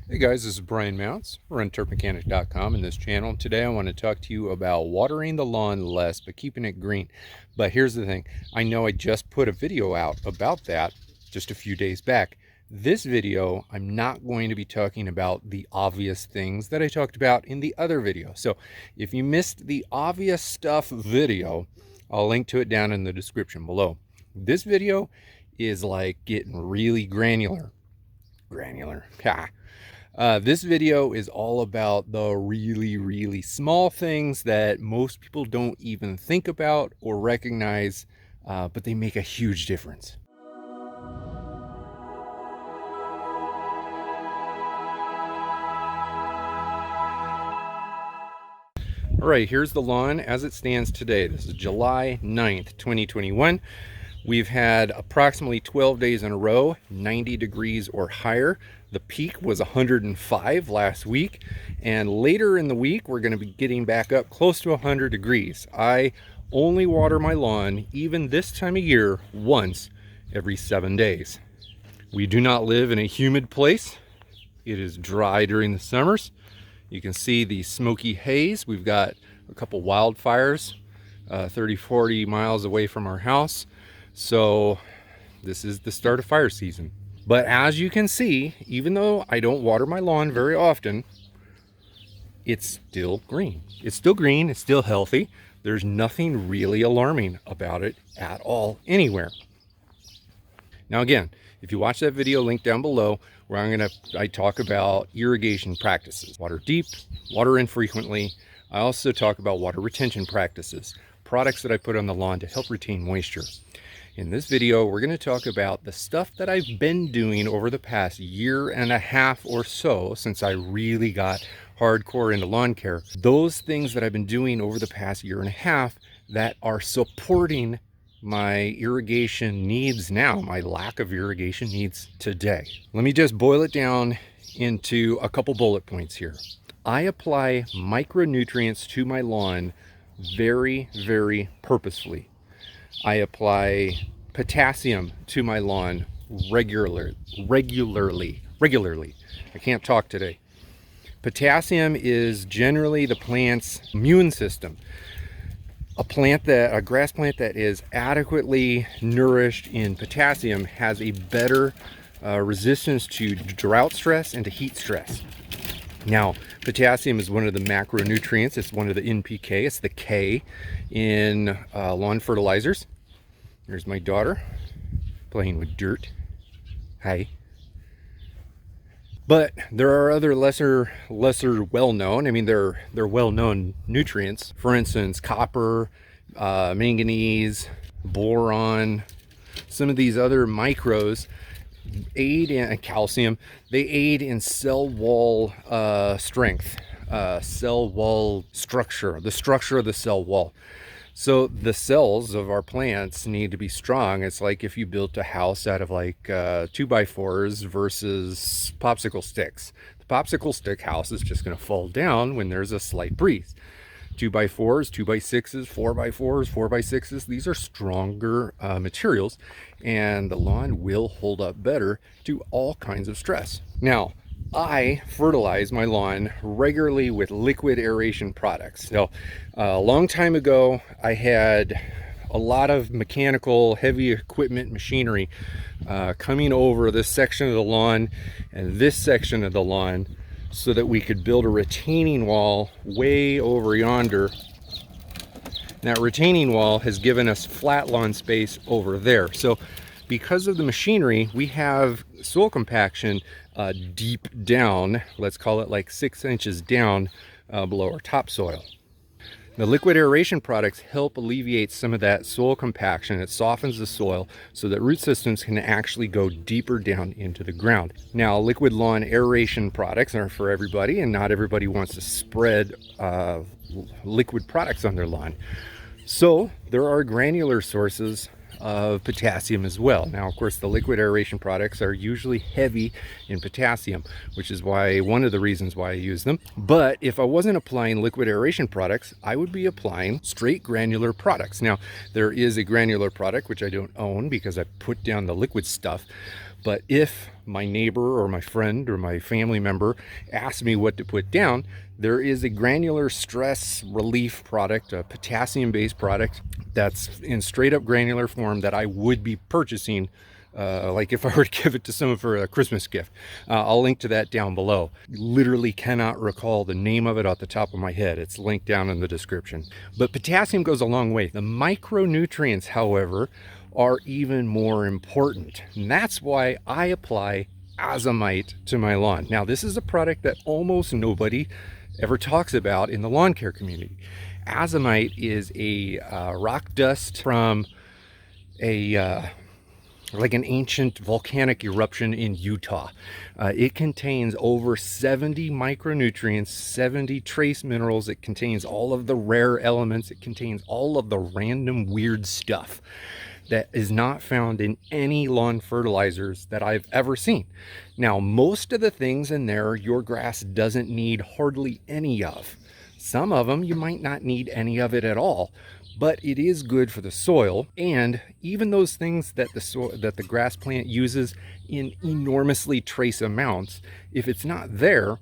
Hey guys, this is Brian Mounts, runturfmechanic.com in this channel. Today I want to talk to you about watering the lawn less but keeping it green. But here's the thing, I know I just put a video out about that just a few days back. This video, I'm not going to be talking about the obvious things that I talked about in the other video. So if you missed the obvious stuff video, I'll link to it down in the description below. This video is like getting really granular. This video is all about the really small things that most people don't even think about or recognize, but they make a huge difference. All right, here's the lawn as it stands today. This is July 9th, 2021. We've had approximately 12 days in a row, 90 degrees or higher. The peak was 105 last week, and later in the week we're going to be getting back up close to 100 degrees. I only water my lawn, even this time of year, once every 7 days. We do not live in a humid place. It is dry during the summers. You can see the smoky haze. We've got a couple wildfires 30-40 miles away from our house. So this is the start of fire season. But as you can see, even though I don't water my lawn very often, it's still green. It's still green, it's still healthy. There's nothing really alarming about it at all anywhere. Now again, if you watch that video linked down below, where I talk about irrigation practices. Water deep, water infrequently. I also talk about water retention practices, products that I put on the lawn to help retain moisture. In this video, we're going to talk about the stuff that I've been doing over the past year and a half or so since I really got hardcore into lawn care. Those things that I've been doing over the past year and a half that are supporting my irrigation needs now, my lack of irrigation needs today. Let me just boil it down into a couple bullet points here. I apply micronutrients to my lawn very purposefully. I apply potassium to my lawn regularly. I can't talk today. Potassium is generally the plant's immune system. A grass plant that is adequately nourished in potassium has a better resistance to drought stress and to heat stress. Now, potassium is one of the macronutrients. It's one of the NPK. It's the K in lawn fertilizers. Here's my daughter playing with dirt. Hi. But there are other lesser well-known. I mean, they're well-known nutrients. For instance, copper, manganese, boron. Some of these other micros aid in calcium. They aid in cell wall strength, cell wall structure, the structure of the cell wall. So the cells of our plants need to be strong. It's like if you built a house out of like 2x4s versus popsicle sticks. The popsicle stick house is just going to fall down when there's a slight breeze. 2x4s, 2x6s, 4x4s, 4x6s, these are stronger materials, and the lawn will hold up better to all kinds of stress. Now, I fertilize my lawn regularly with liquid aeration products. Now, a long time ago, I had a lot of mechanical, heavy equipment machinery coming over this section of the lawn and this section of the lawn so that we could build a retaining wall way over yonder. And that retaining wall has given us flat lawn space over there. So because of the machinery, we have soil compaction deep down, let's call it like 6 inches down below our topsoil. The liquid aeration products help alleviate some of that soil compaction. It softens the soil so that root systems can actually go deeper down into the ground. Now, liquid lawn aeration products are for everybody, and not everybody wants to spread liquid products on their lawn. So there are granular sources of potassium as well. Now, of course, the liquid aeration products are usually heavy in potassium, which is why one of the reasons why I use them. But if I wasn't applying liquid aeration products, I would be applying straight granular products. Now, there is a granular product which I don't own because I put down the liquid stuff, But if my neighbor or my friend or my family member asks me what to put down, there is a granular stress relief product, a potassium based product that's in straight up granular form that I would be purchasing, like if I were to give it to someone for a Christmas gift. I'll link to that down below. Literally cannot recall the name of it off the top of my head. It's linked down in the description. But potassium goes a long way. The micronutrients, however, are even more important. And that's why I apply Azomite to my lawn. Now, this is a product that almost nobody ever talks about in the lawn care community. Azomite is a rock dust from like an ancient volcanic eruption in Utah. It contains over 70 micronutrients, 70 trace minerals. It contains all of the rare elements. It contains all of the random weird stuff that is not found in any lawn fertilizers that I've ever seen. Now, most of the things in there, your grass doesn't need hardly any of. Some of them, you might not need any of it at all, but it is good for the soil. And even those things that the grass plant uses in enormously trace amounts, if it's not there,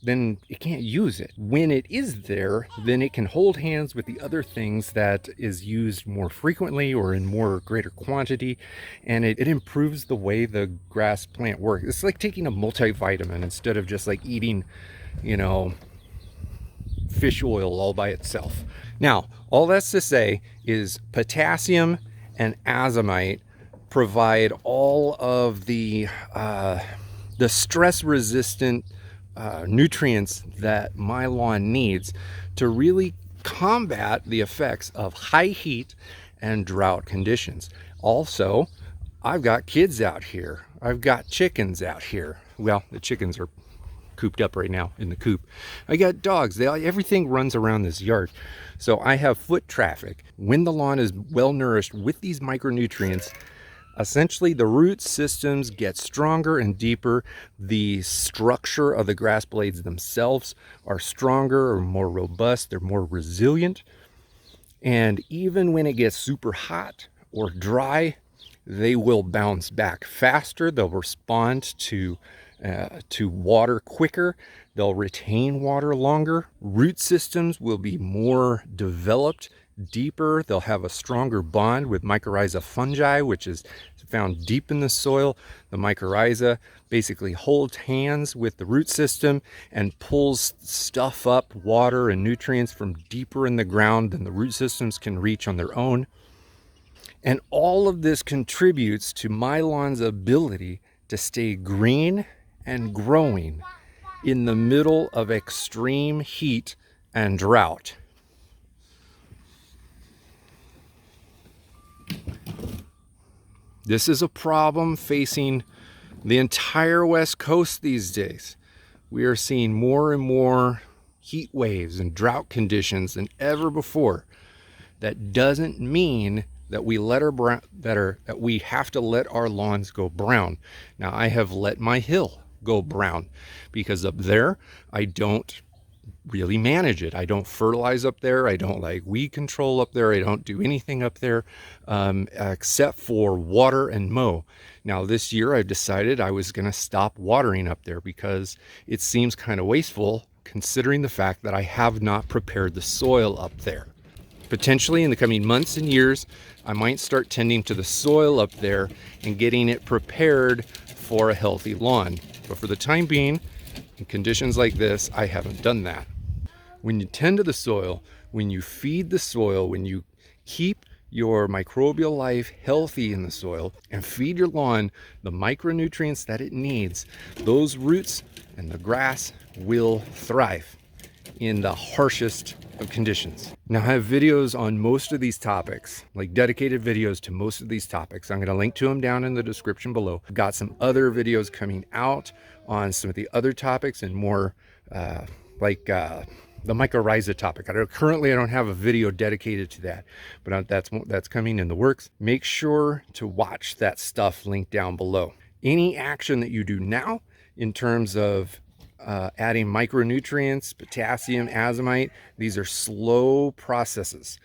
then it can't use it. When it is there, then it can hold hands with the other things that is used more frequently or in more greater quantity, and it improves the way the grass plant works. It's like taking a multivitamin instead of just like eating, you know, fish oil all by itself. Now, all that's to say is potassium and azomite provide all of the stress resistant nutrients that my lawn needs to really combat the effects of high heat and drought conditions. Also, I've got kids out here. I've got chickens out here. Well, the chickens are cooped up right now in the coop. I got dogs. Everything runs around this yard. So I have foot traffic. When the lawn is well nourished with these micronutrients, essentially the root systems get stronger and deeper. The structure of the grass blades themselves are stronger or more robust. They're more resilient. And even when it gets super hot or dry, they will bounce back faster. They'll respond to water quicker. They'll retain water longer. Root systems will be more developed, deeper. They'll have a stronger bond with mycorrhiza fungi, which is found deep in the soil. The mycorrhiza basically holds hands with the root system and pulls stuff up, water and nutrients from deeper in the ground than the root systems can reach on their own. And all of this contributes to my lawn's ability to stay green and growing in the middle of extreme heat and drought. This is a problem facing the entire West Coast these days. We are seeing more and more heat waves and drought conditions than ever before. That doesn't mean that we have to let our lawns go brown. Now, I have let my hill go brown because up there I don't really manage it. I don't fertilize up there. I don't like weed control up there. I don't do anything up there except for water and mow. Now, this year I've decided I was going to stop watering up there because it seems kind of wasteful considering the fact that I have not prepared the soil up there. Potentially in the coming months and years, I might start tending to the soil up there and getting it prepared for a healthy lawn. But for the time being, in conditions like this, I haven't done that. When you tend to the soil, when you feed the soil, when you keep your microbial life healthy in the soil and feed your lawn the micronutrients that it needs, those roots and the grass will thrive in the harshest of conditions. Now, I have videos on most of these topics, like dedicated videos to most of these topics. I'm going to link to them down in the description below. I've got some other videos coming out on some of the other topics and more like the mycorrhiza topic. Currently I don't have a video dedicated to that, but that's coming in the works. Make sure to watch that stuff linked down below. Any action that you do now in terms of adding micronutrients, potassium, azomite, these are slow processes.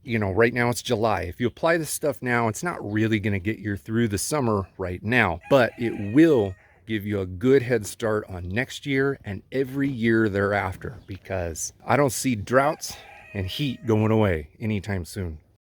you know, right now it's July. If you apply this stuff now, it's not really going to get you through the summer right now, but it will give you a good head start on next year and every year thereafter, because I don't see droughts and heat going away anytime soon.